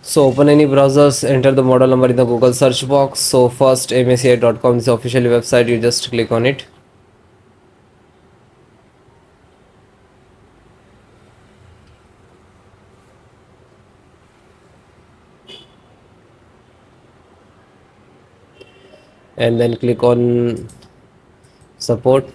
So open any browsers, enter the model number in the Google search box. So first MSI.com is the official website, you just click on it. And then click on support.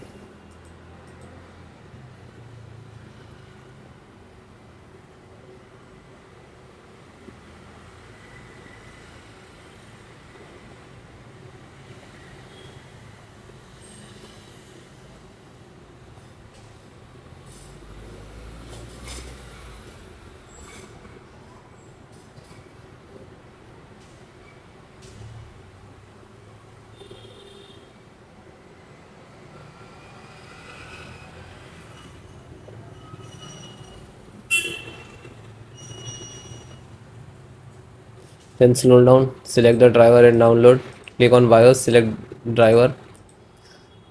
Then slow down, select the driver and download. Click on BIOS, select driver.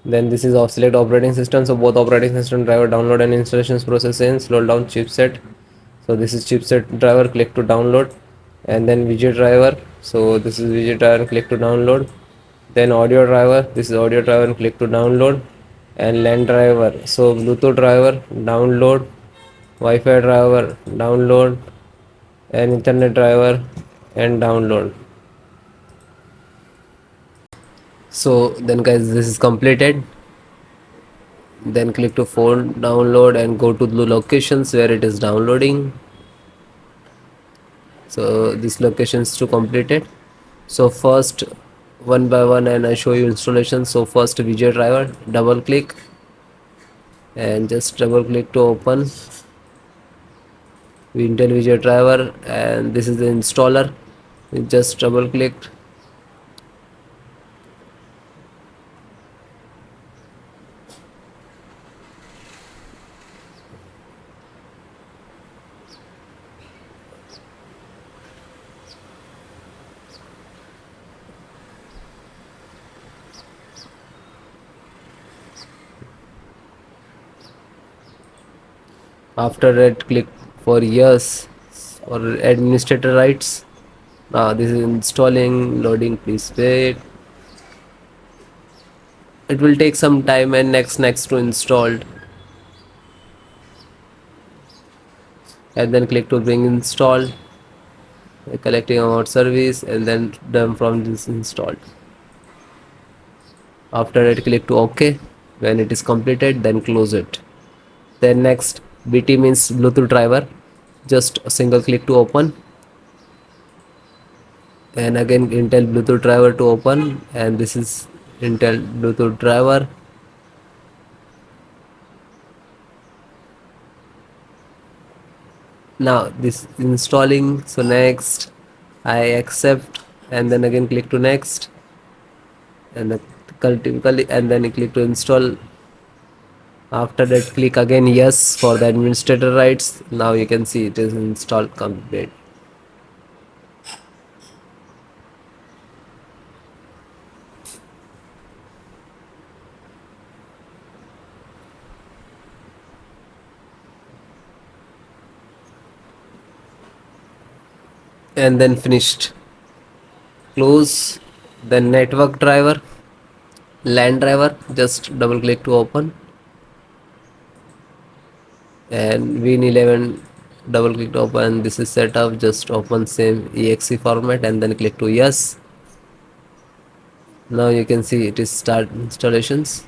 Then this is off, select operating system. So both operating system driver download and installations process in. Slow down chipset. So this is chipset driver, click to download. And then widget driver. So this is widget driver, click to download. Then audio driver, this is audio driver and click to download. And LAN driver, so Bluetooth driver, download. Wi-Fi driver, download. And Ethernet driver and download. So then guys, this is completed. Then click to phone download and go to the locations where it is downloading. So this location is to complete it. So first one by one and I show you installation. So first VJ driver, double click and just double click to open Intel VJ driver, and this is the installer. You just double click. After that, click for yes or administrator rights. Now this is installing, loading, please wait. It will take some time, and next to installed, and then click to bring installed, collecting about service, and then done from this installed. After that, click to OK. When it is completed, then close it. Then next, BT means Bluetooth driver. Just a single click to open, and again Intel Bluetooth driver to open, and this is Intel Bluetooth driver. Now this is installing. So next I accept, and then again click to next, and then click to install. After that, click again yes for the administrator rights. Now you can see it is installed complete. And then finished. Close. Then network driver, LAN driver, just double click to open, and Win11 double click to open. This is set up, just open same exe format and then click to yes. Now you can see it is start installations.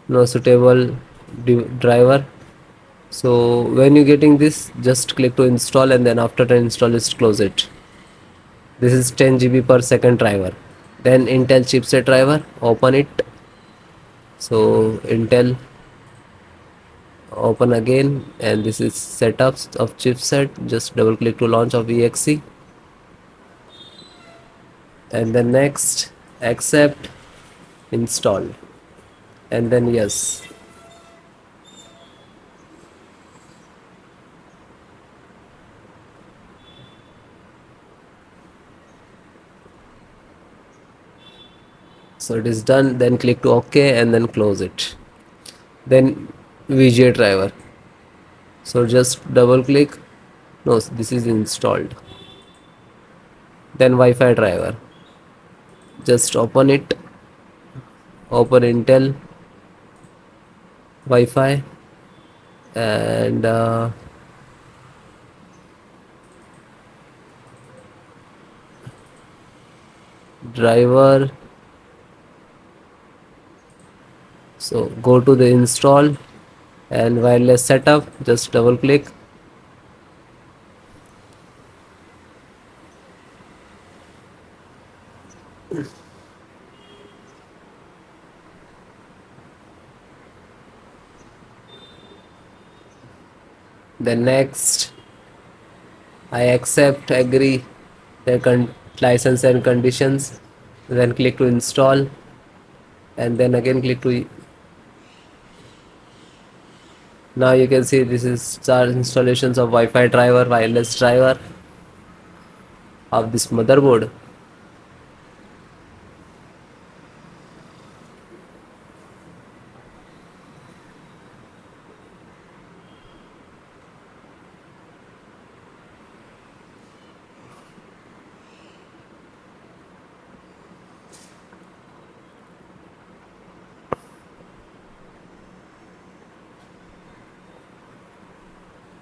No suitable driver. So when you getting this, just click to install, and then after the install, just close it. This is 10 GB per second driver. Then Intel chipset driver, open it. So Intel, open again, and this is setups of chipset. Just double click to launch of exe, and then next accept, install, and then yes. So it is done. Then click to OK and then close it. Then VGA driver. So just double click. No, this is installed. Then Wi-Fi driver. Just open it. Open Intel Wi-Fi and driver. So go to the install and wireless setup. Just double click. Then next, I accept, agree the license and conditions. Then click to install and then again click to. Now you can see this is start installations of Wi-Fi driver, wireless driver of this motherboard.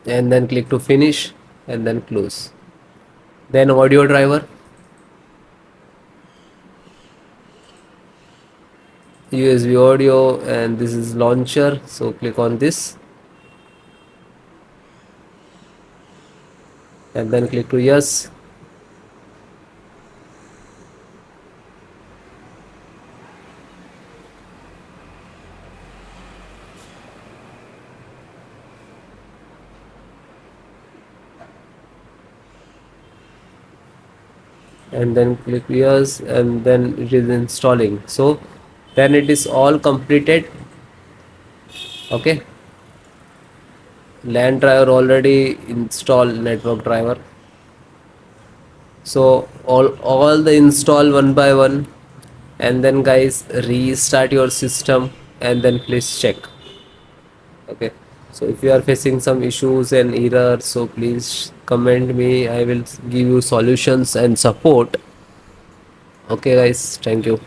And then click to finish and then close. Then audio driver, USB audio, and this is launcher. So click on this and then click to yes. And then click yes and then it is installing. So then it is all completed. Okay, LAN driver already installed, network driver. So all the install one by one, and then guys restart your system and then please check. Okay, so if you are facing some issues and errors, so please comment me, I will give you solutions and support. Okay guys, thank you.